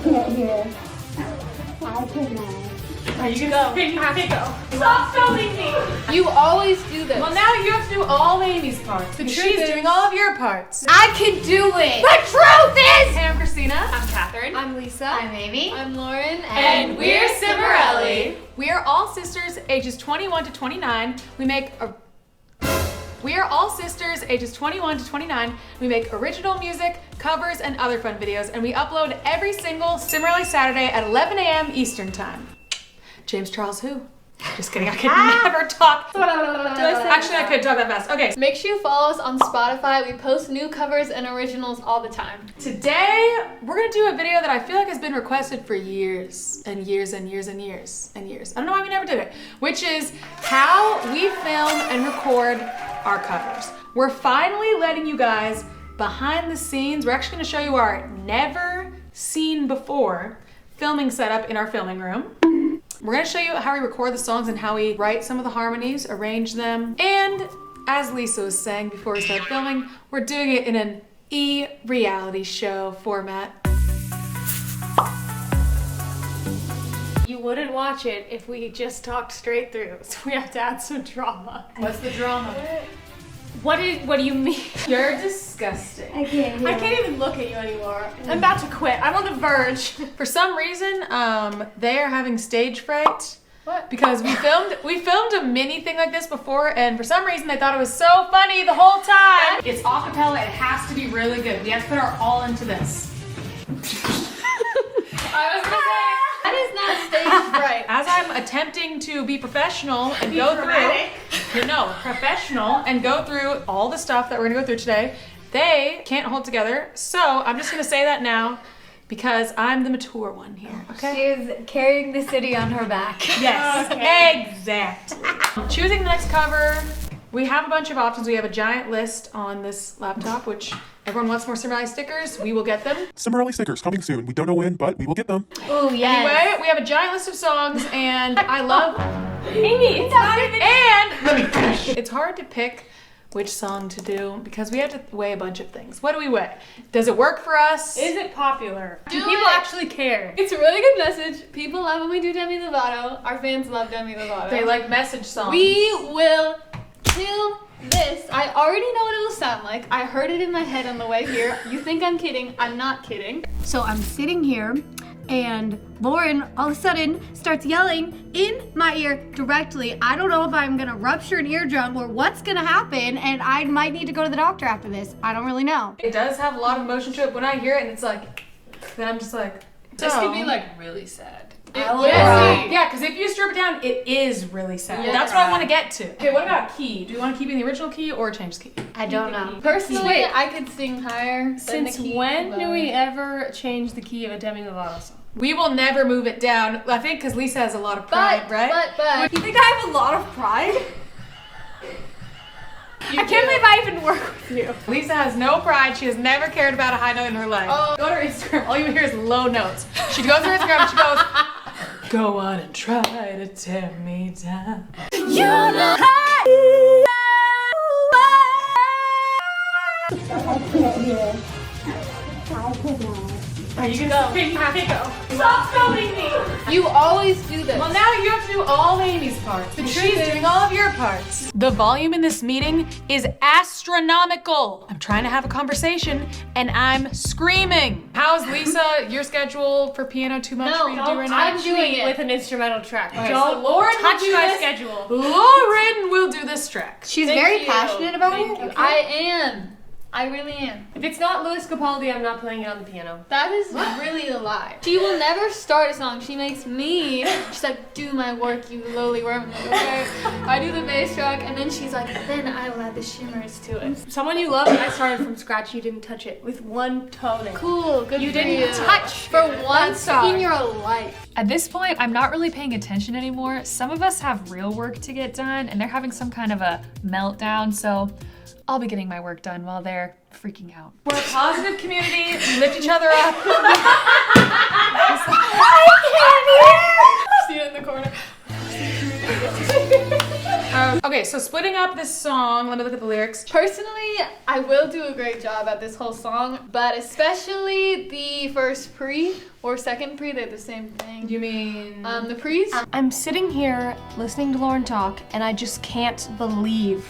can't hear. I cannot. You have to go. Stop filming me. You always do this. Well, now you have to do all Amy's parts. The truth She's is- doing all of your parts. I can do it. The truth is! Hey, I'm Christina. I'm Catherine. I'm Lisa. I'm Amy. I'm Lauren. And we're Cimorelli. We are all sisters ages 21 to 29. We are all sisters ages 21 to 29. We make original music, covers, and other fun videos, and we upload every single Cimorelli Saturday at 11 a.m. Eastern Time. James Charles who? Just kidding, I could never talk. Actually, I could talk that fast. Okay. Make sure you follow us on Spotify. We post new covers and originals all the time. Today, we're gonna do a video that I feel like has been requested for years and years and years and years and years. I don't know why we never did it, which is how we film and record our covers. We're finally letting you guys behind the scenes. We're actually gonna show you our never seen before filming setup in our filming room. We're gonna show you how we record the songs and how we write some of the harmonies, arrange them. And as Lisa was saying before we started filming, we're doing it in an reality show format. You wouldn't watch it if we just talked straight through, so we have to add some drama. What's the drama? What do you mean? You're disgusting. I can't hear. I can't even look at you anymore. I'm about to quit. I'm on the verge. For some reason, they are having stage fright. What? Because we filmed a mini thing like this before, and for some reason they thought it was so funny the whole time. It's acapella, it has to be really good. We have to put our all into this. I was gonna say, That is not stage fright. as I'm attempting to be professional and go through all the stuff that we're gonna go through today, they can't hold together. So I'm just gonna say that now because I'm the mature one here, okay? She is carrying the city on her back. Yes, exact. Choosing the next cover, we have a bunch of options. We have a giant list on this laptop, which everyone wants more Cimorelli stickers. We will get them. Cimorelli stickers coming soon. We don't know when, but we will get them. Oh yes. Anyway, we have a giant list of songs, and I love. Amy, it's not even. And let me finish. It's hard to pick which song to do because we have to weigh a bunch of things. What do we weigh? Does it work for us? Is it popular? Do Do people it. actually care? It's a really good message. People love when we do Demi Lovato. Our fans love Demi Lovato. They like message songs. We will kill this. I already know what it will sound like. I heard it in my head on the way here. You think I'm kidding? I'm not kidding. So I'm sitting here, and Lauren all of a sudden starts yelling in my ear directly. I don't know if I'm gonna rupture an eardrum or what's gonna happen, and I might need to go to the doctor after this. I don't really know. It does have a lot of emotion to it. When I hear it and it's like, then I'm just like, This so- could be like really sad. Yeah, because if you strip it down, it is really sad. Yeah. That's what I want to get to. Okay, what about key? Do you want to keep it in the original key or change the key? I don't know. Personally, Wait. I could sing higher than Since the key. when do but- we ever change the key of a Demi Lovato song? We will never move it down. I think because Lisa has a lot of pride, right? But. You think I have a lot of pride? I can't believe I even work with you. Lisa has no pride. She has never cared about a high note in her life. Oh. Go to her Instagram. All you hear is low notes. She goes to her Instagram and she goes, go on and try to tear me down. You know I can't hear. I cannot. Are you gonna You have to go. Stop filming me. You always do this. Well, now you have to do all Amy's parts. And she's doing all of your parts. The volume in this meeting is astronomical. I'm trying to have a conversation and I'm screaming. How's Lisa, your schedule for piano too much No, for you to do right now? I'm doing it. with an instrumental track. Okay, Don't so Lauren will touch do my this. schedule. Lauren will do this track. She's Thank very you. passionate about Thank it. you. I am. I really am. If it's not Louis Capaldi, I'm not playing it on the piano. That is really a lie. She will never start a song. She makes me. She's like, do my work, you lowly worm. I'm like, okay. I do the bass track, and then she's like, then I will add the shimmers to it. Someone you love, I started from scratch. You didn't touch it with one toenail. Cool. Good. You for didn't you. touch for once song. in your life. At this point, I'm not really paying attention anymore. Some of us have real work to get done, and they're having some kind of a meltdown, so I'll be getting my work done while they're freaking out. We're a positive community. We lift each other up. See it in the corner. Okay, so splitting up this song, let me look at the lyrics. Personally, I will do a great job at this whole song, but especially the first pre or second pre, they're the same thing. You mean? The pre's? I'm sitting here listening to Lauren talk, and I just can't believe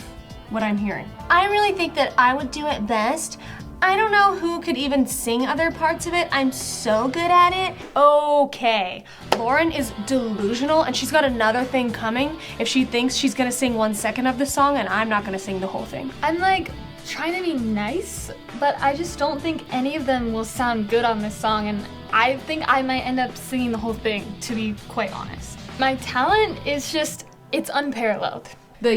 what I'm hearing. I really think that I would do it best. I don't know who could even sing other parts of it. I'm so good at it. Okay, Lauren is delusional, and she's got another thing coming if she thinks she's gonna sing 1 second of the song and I'm not gonna sing the whole thing. I'm like trying to be nice, but I just don't think any of them will sound good on this song, and I think I might end up singing the whole thing, to be quite honest. My talent is just, it's unparalleled. The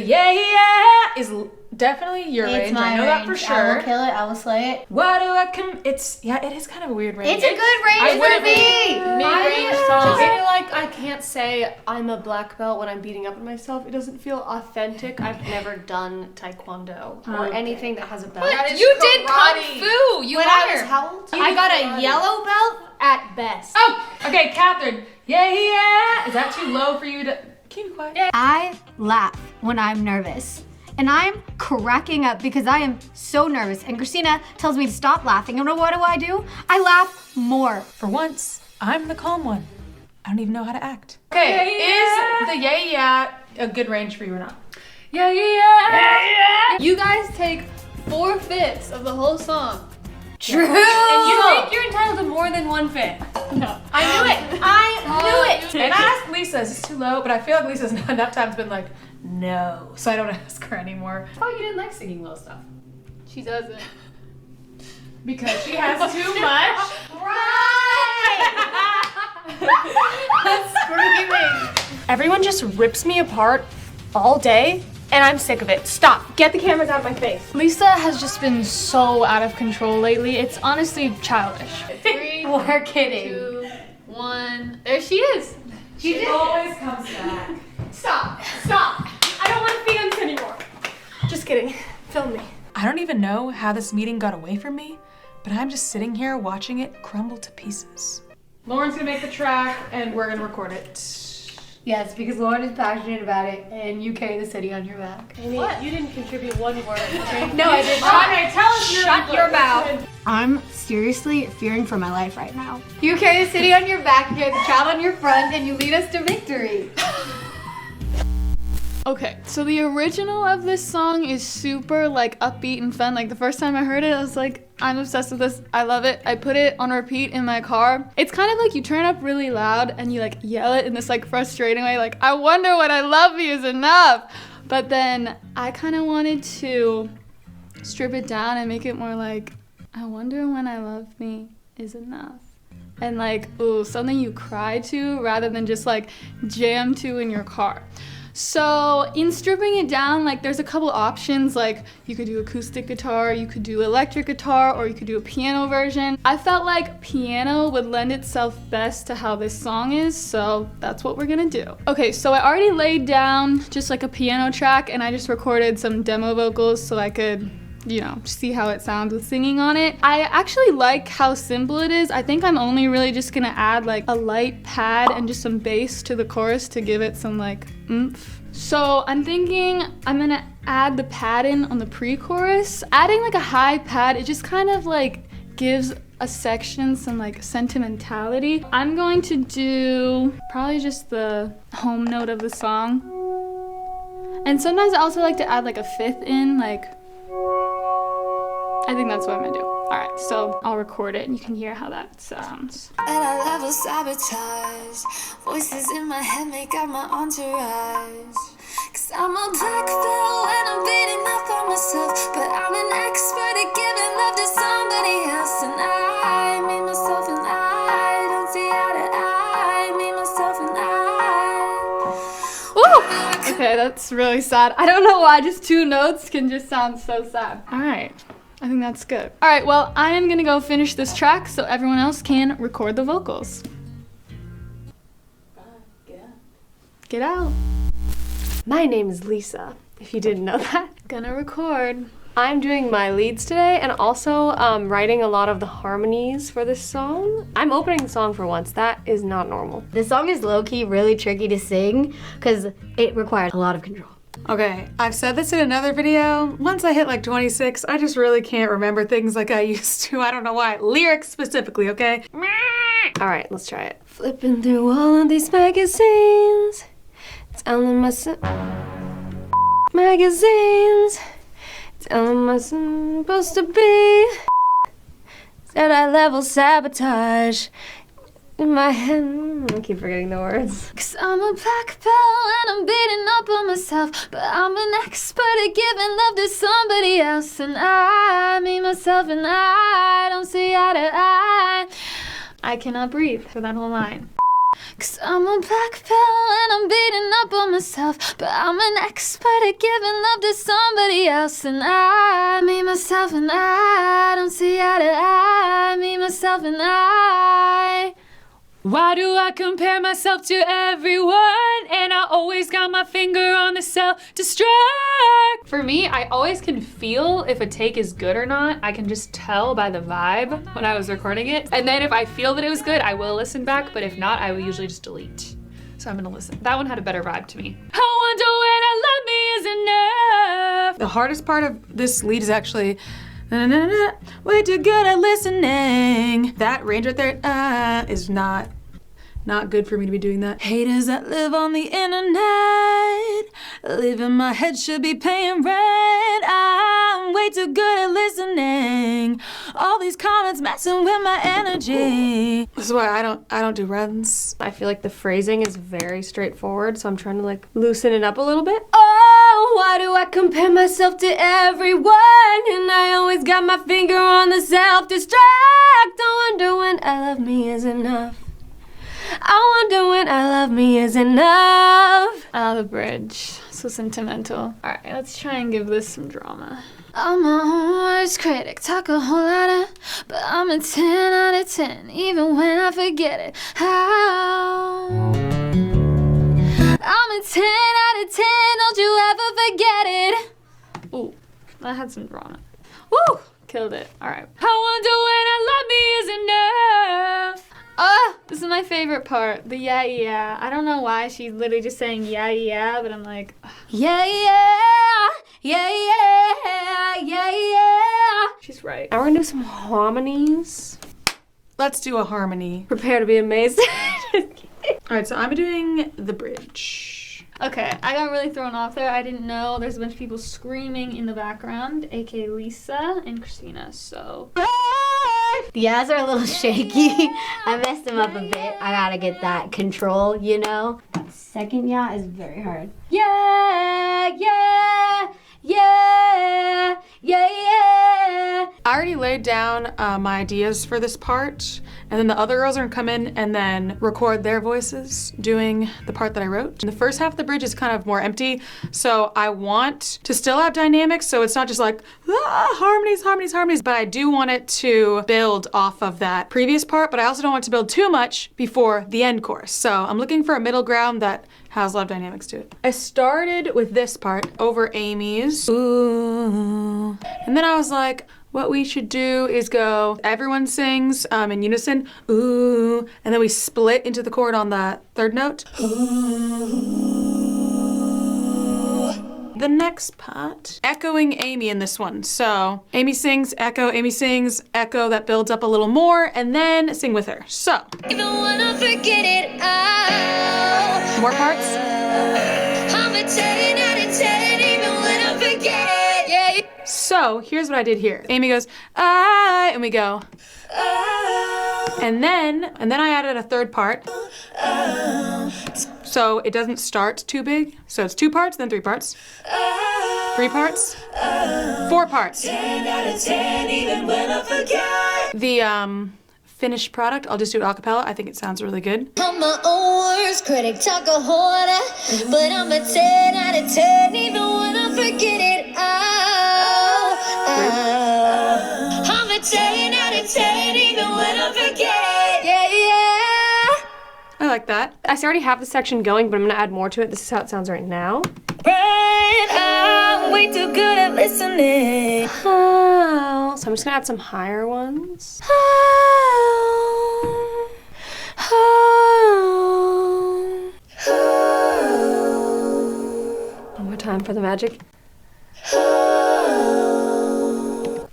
is definitely your range. I know that for sure. I will kill it. I will slay it. What do I it is kind of a weird range. It's a good range for me. Mid-range I song. feel like I can't say I'm a black belt when I'm beating up on myself. It doesn't feel authentic. I've never done taekwondo or anything that has a belt. You did kung fu. You When I was how old? I got a yellow belt at best. Oh, okay, Catherine. Is that too low for you to? Can you be quiet? I laugh when I'm nervous. And I'm cracking up because I am so nervous. And Christina tells me to stop laughing. And what do? I laugh more. For once, I'm the calm one. I don't even know how to act. Okay, is the a good range for you or not? You guys take 4/5 of the whole song. True. And you think you're entitled to more than 1/5. No. I knew it. I knew it. And I asked Lisa, is this too low? But I feel like Lisa's enough times been like, no. So I don't ask her anymore. I thought you didn't like singing low stuff. She doesn't. Because she has too much. Screaming. Everyone just rips me apart all day, and I'm sick of it. Stop. Get the cameras out of my face. Lisa has just been so out of control lately. It's honestly childish. 3, We're kidding. 2, 1. There she is. She always comes back. Stop. I don't want to feed this anymore. Just kidding. Film me. I don't even know how this meeting got away from me, but I'm just sitting here watching it crumble to pieces. Lauren's gonna make the track and we're gonna record it. Yes, because Lauren is passionate about it and you carry the city on your back. What? You didn't contribute one word. Okay? No, I did not. Okay, tell us Shut your mouth. I'm seriously fearing for my life right now. You carry the city on your back, you carry the child on your front, and you lead us to victory. Okay, so the original of this song is super like upbeat and fun. Like the first time I heard it, I was like, I'm obsessed with this. I love it. I put it on repeat in my car. It's kind of like you turn up really loud and you like yell it in this like frustrating way, like, I wonder when I love you is enough. But then I kind of wanted to strip it down and make it more like, I wonder when I love me is enough. And like, ooh, something you cry to rather than just like jam to in your car. So in stripping it down, like there's a couple options, like you could do acoustic guitar, you could do electric guitar, or you could do a piano version. I felt like piano would lend itself best to how this song is, so that's what we're gonna do. Okay, so I already laid down just like a piano track and I just recorded some demo vocals so I could, you know, see how it sounds with singing on it. I actually like how simple it is. I think I'm only really just gonna add like a light pad and just some bass to the chorus to give it some like oomph. So I'm thinking I'm gonna add the pad in on the pre-chorus. Adding like a high pad, it just kind of like gives a section some like sentimentality. I'm going to do probably just the home note of the song. And sometimes I also like to add like a fifth in, like, I think that's what I'm gonna do. All right, so I'll record it and you can hear how that sounds. And I level sabotage. Voices in my head make up my entourage. Cause I'm a black belt and I'm beating up on myself. But I'm an expert at giving love to somebody else. And I, me, myself, and I don't see eye to eye. Me, myself, and I. Woo! Okay, that's really sad. I don't know why just 2 notes can just sound so sad. All right. I think that's good. All right, well, I am gonna go finish this track so everyone else can record the vocals. Get out. My name is Lisa, if you didn't know that. Gonna record. I'm doing my leads today and also writing a lot of the harmonies for this song. I'm opening the song for once. That is not normal. This song is low-key really tricky to sing because it requires a lot of control. Okay, I've said this in another video. Once I hit like 26, I just really can't remember things like I used to. I don't know why. Lyrics specifically, okay? All right, let's try it. Flipping through all of these magazines, telling myself magazines, telling myself I'm supposed to be. Said I level sabotage in my head. I keep forgetting the words. Cause I'm a black belt and I'm beating up on myself, but I'm an expert at giving love to somebody else. And I, me, myself, and I don't see eye to eye. I cannot breathe for that whole line. Cause I'm a black belt and I'm beating up on myself, but I'm an expert at giving love to somebody else. And I, me, myself, and I don't see eye to eye. Me, myself, and I. Why do I compare myself to everyone? And I always got my finger on the self-destruct. For me, I always can feel if a take is good or not. I can just tell by the vibe when I was recording it. And then if I feel that it was good, I will listen back. But if not, I will usually just delete. So I'm gonna listen. That one had a better vibe to me. I wonder when I love me is enough. The hardest part of this lead is actually way too good at listening. That range right there is not good for me to be doing that. Haters that live on the internet, live in my head should be paying rent. I'm way too good at listening. All these comments messing with my energy. This is why I don't do runs. I feel like the phrasing is very straightforward, so I'm trying to like loosen it up a little bit. Oh, why do I compare myself to everyone? And I always got my finger on the self-destruct. I wonder when I love me is enough. I wonder when I love me is enough. Ah, the bridge. So sentimental. All right, let's try and give this some drama. I'm my own worst critic, talk a whole lot of, but I'm a 10 out of 10, even when I forget it. How? I'm a 10 out of 10, don't you ever forget it. Ooh, that had some drama. Woo! Killed it. All right. I wonder when I love me is enough. Oh, this is my favorite part. The yeah. I don't know why she's literally just saying yeah, but I'm like, Yeah. she's right. Now we're gonna do some harmonies. Let's do a harmony. Prepare to be amazed. All right, so I'm doing the bridge. Okay, I got really thrown off there. I didn't know there's a bunch of people screaming in the background, aka Lisa and Christina, so. The yeahs are a little shaky. I messed them up a bit. I gotta get that control, you know? That second yeah is very hard. Yeah. I already laid down my ideas for this part, and then the other girls are gonna come in and then record their voices doing the part that I wrote. And the first half of the bridge is kind of more empty, so I want to still have dynamics, so it's not just like, harmonies, but I do want it to build off of that previous part, but I also don't want it to build too much before the end chorus. So I'm looking for a middle ground that has a lot of dynamics to it. I started with this part over Amy's, ooh, and then I was like, what we should do is go, everyone sings in unison, ooh, and then we split into the chord on the third note. The next part, echoing Amy in this one. So Amy sings, echo, that builds up a little more, and then sing with her. So, Even when I forget it all. more parts. I'm a 10 out of 10, even when I forget it. Yeah. So here's what I did here. Amy goes, ah, and we go. And then I added a third part. So it doesn't start too big. So it's 2 parts, then 3 parts. 3 parts. 4 parts. 10 out of 10, even when I forget. The finished product, I'll just do it a cappella. I think it sounds really good. I'm my own worst critic, talk a whole lot, but I'm a 10 out of 10, even when I forget it all. I'm a 10 out of 10, even when I forget it. I like that. I already have the section going, but I'm gonna add more to it. This is how it sounds right now. Right, I'm way too good at listening. Oh, so I'm just gonna add some higher ones. One more time. for the magic.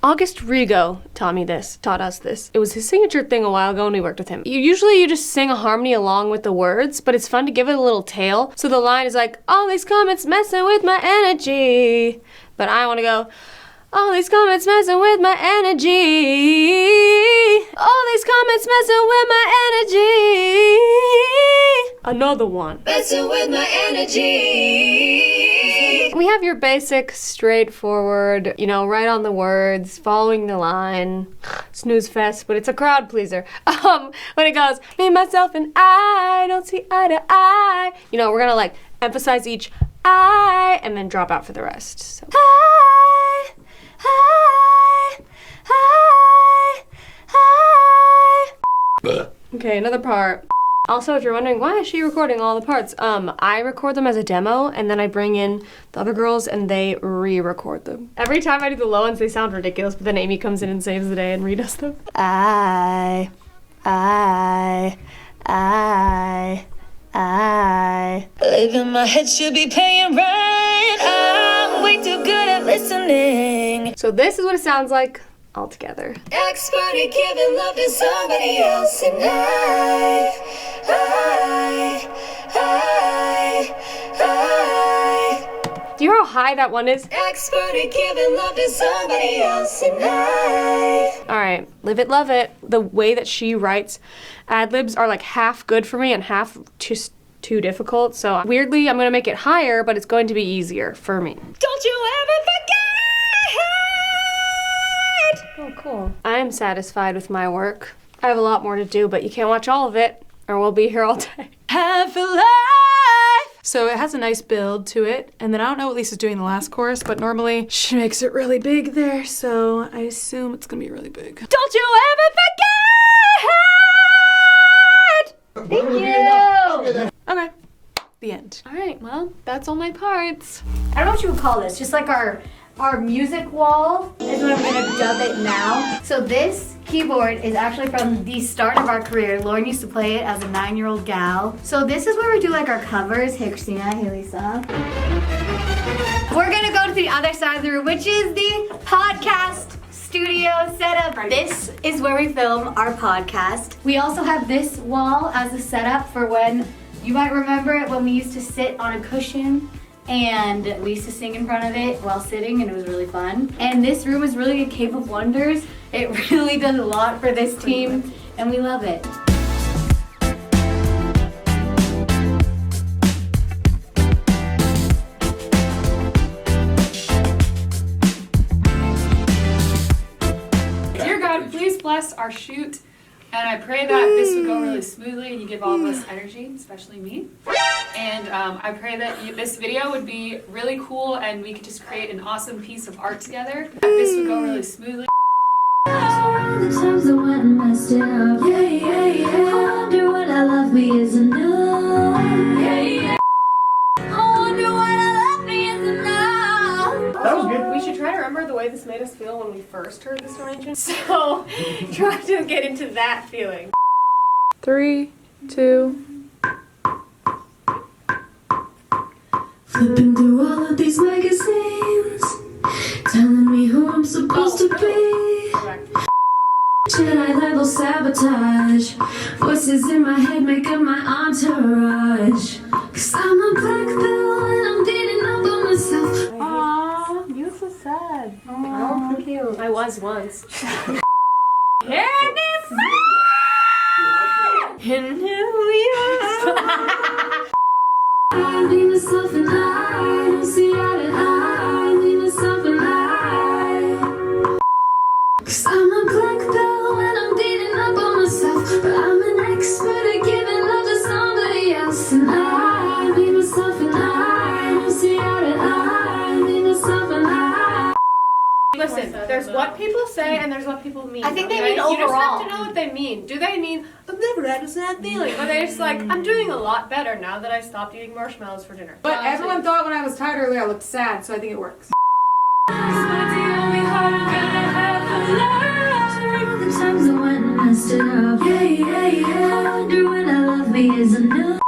August Rigo taught us this. It was his signature thing a while ago when we worked with him. Usually you just sing a harmony along with the words, but it's fun to give it a little tail. So the line is like, all these comments messing with my energy. But I want to go, all these comments messing with my energy. All these comments messing with my energy. Another one. Messing with my energy. We have your basic, straightforward, you know, right on the words, following the line, snooze fest, but it's a crowd pleaser. When it goes, me, myself, and I don't see eye to eye. You know, we're gonna like emphasize each I and then drop out for the rest. So. I. Okay, another part. Also, if you're wondering why is she recording all the parts, I record them as a demo and then I bring in the other girls and they re-record them. Every time I do the low ones, they sound ridiculous, but then Amy comes in and saves the day and redoes them. I Live in my head should be paying rent. I'm way too good at listening. So this is what it sounds like all together. Expert at giving love to somebody else, and I. Do you hear how high that one is? Expert at giving love to somebody else, and I. All right, live it, love it. The way that she writes ad-libs are like half good for me and half just too difficult. So weirdly, I'm gonna make it higher, but it's going to be easier for me. Don't you ever forget. Oh, cool. I'm satisfied with my work. I have a lot more to do, but you can't watch all of it or we'll be here all day. Half a life. So it has a nice build to it, and then I don't know what Lisa's doing in the last chorus, but normally she makes it really big there, so I assume it's gonna be really big. Don't you ever forget. Thank you. Okay, the end. All right, well, that's all my parts. I don't know what you would call this. Just like our music wall is what I'm gonna dub it now. So this keyboard is actually from the start of our career. Lauren used to play it as a 9-year-old gal. So this is where we do like our covers. Hey Christina, hey Lisa. We're gonna go to the other side of the room, which is the podcast studio setup. This is where we film our podcast. We also have this wall as a setup for when, you might remember it when we used to sit on a cushion and we used to sing in front of it while sitting, and it was really fun. And this room is really a cave of wonders. It really does a lot for this team, and we love it. Dear God, please bless our shoot. And I pray that this would go really smoothly and you give all of us energy, especially me. And I pray that this video would be really cool and we could just create an awesome piece of art together. That this would go really smoothly. The times I went and messed it up. Yeah, yeah, yeah. I wonder what I love me is enough. Yeah, yeah. I wonder what I love me is enough. That was good. We should try to remember the way this made us feel when we first heard this arrangement. So try to get into that feeling. 3, 2. Flipping through all of these magazines, telling me who I'm supposed to be. Jedi level sabotage, voices in my head make up my entourage. 'Cause I'm a black belt and I'm beating up on myself. Aww, you so sad. Oh, cute. I was once. In New York, I be myself and I don't see eye to eye. Be myself and I. 'Cause I'm a black belt and I'm beating up on myself, but I'm an expert at giving love to somebody else. And I be myself and I don't see eye to eye. Be myself and I. Listen, there's what people say and there's what people mean. I think they okay? mean overall. You just have to know what they mean. Do they mean, I've never had a sad feeling? Or they just like, I'm doing a lot better now that I stopped eating marshmallows for dinner. But everyone thought when I was tired earlier I looked sad, so I think it works. The times I went and messed it up. Yeah, yeah, yeah. I wonder when I love me is enough.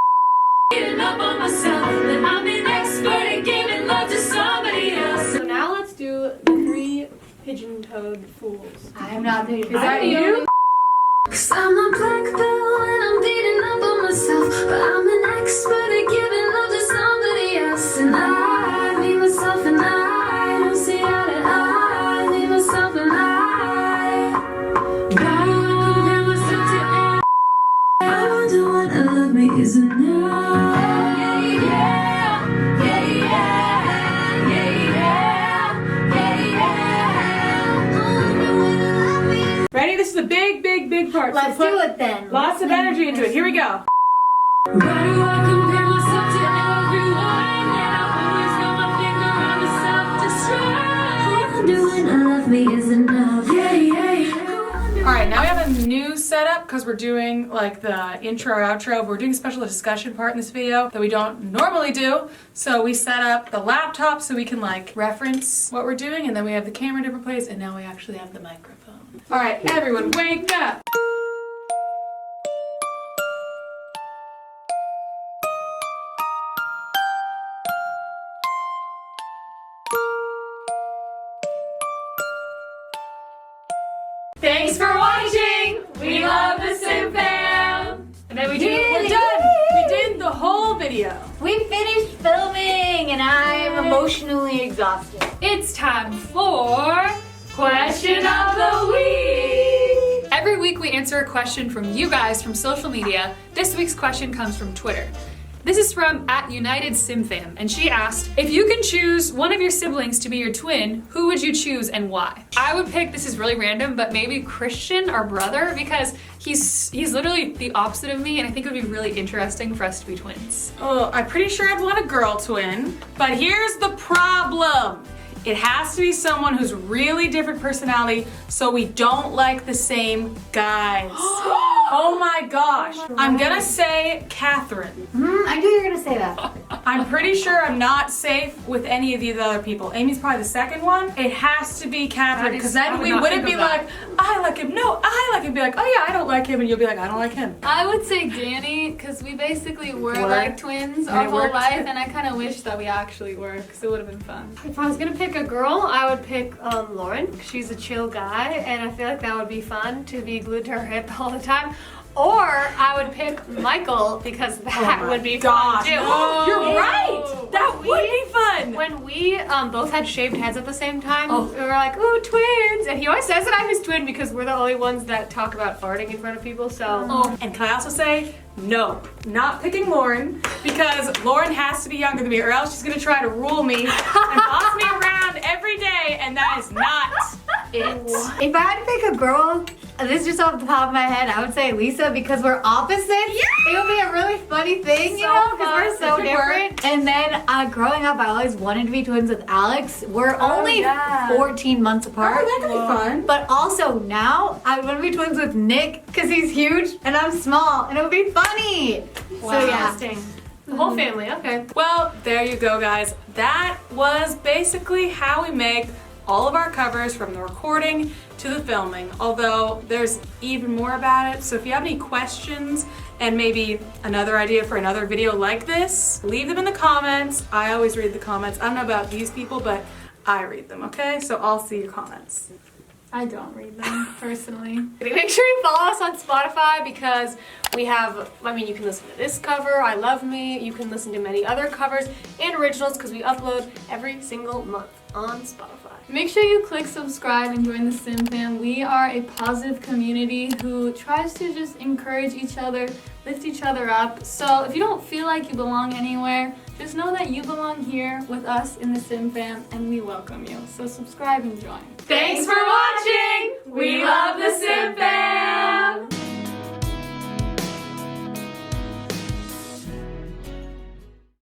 Giving up on myself, that I'm an expert at giving love to someone. I'm not taking Is that you? Cause I'm a black belt and I'm beating up on myself, but I'm an expert at giving love to somebody else. And I need myself and I don't see eye to eye. Need myself and I compare myself to everyone. I wonder what I love me is enough. Yeah, yeah, yeah, yeah, yeah, yeah, yeah. I wonder what I love me is. Ready? This is a big part. Let's So put do it then. Lots of energy into it. Here we go. Why do I compare myself to everyone? And I always got my finger on the self-destruct. Wonder when I love me is enough. Yeah, yeah, yeah. All right, now we have a new setup because we're doing like the intro, outro. We're doing a special discussion part in this video that we don't normally do. So we set up the laptop so we can like reference what we're doing, and then we have the camera in a different place, and now we actually have the microphone. All right, everyone, wake up. Thanks for watching. We love the Sim Fam. And then we're done. We did the whole video. We finished filming and I'm emotionally exhausted. It's time for Question of the Week. Every week we answer a question from you guys from social media. This week's question comes from Twitter. This is from @UnitedSimFam, and she asked, if you can choose one of your siblings to be your twin, who would you choose and why? I would pick, this is really random, but maybe Christian, our brother, because he's literally the opposite of me, and I think it would be really interesting for us to be twins. Oh, I'm pretty sure I'd want a girl twin, but here's the problem. It has to be someone who's really different personality so we don't like the same guys. Oh my gosh. I'm gonna say Catherine. I knew you were gonna say that. I'm pretty sure I'm not safe with any of these other people. Amy's probably the second one. It has to be Catherine, because I then would we not wouldn't think be of that. like, I like him, no, I like him. Be like, oh yeah, I don't like him, and you'll be like, I don't like him. I would say Danny, because we basically were Were. like twins And our it whole worked. life, and I kind of wish that we actually were, because it would have been fun. If I was gonna pick a girl, I would pick Lauren. She's a chill guy, and I feel like that would be fun to be glued to her hip all the time. Or I would pick Michael because that would be fun too. You're right. That would be fun. When we both had shaved heads at the same time, we were like, ooh, twins! And he always says that I'm his twin because we're the only ones that talk about farting in front of people, so. Oh, and can I also say, no, not picking Lauren, because Lauren has to be younger than me, or else she's gonna try to rule me and boss me around every day, and that is not it. If I had to pick a girl, this is just off the top of my head, I would say Lisa because we're opposites. It would be a really funny thing, you know, because we're so different. And then growing up, I always wanted to be twins with Alex. We're only 14 months apart. Oh, that could be fun. But also now, I want to be twins with Nick because he's huge and I'm small, and it would be funny. So yeah. Interesting. The whole family, okay. Well, there you go, guys. That was basically how we make all of our covers from the recording to the filming, although there's even more about it. So if you have any questions and maybe another idea for another video like this, leave them in the comments. I always read the comments. I don't know about these people, but I read them, okay? So I'll see your comments. I don't read them, personally. Make sure you follow us on Spotify because we have, you can listen to this cover, I Love Me, you can listen to many other covers and originals because we upload every single month on Spotify. Make sure you click subscribe and join the Sim Fam. We are a positive community who tries to just encourage each other, lift each other up. So if you don't feel like you belong anywhere, just know that you belong here with us in the Sim Fam, and we welcome you. So subscribe and join. Thanks for watching! We love the Sim Fam!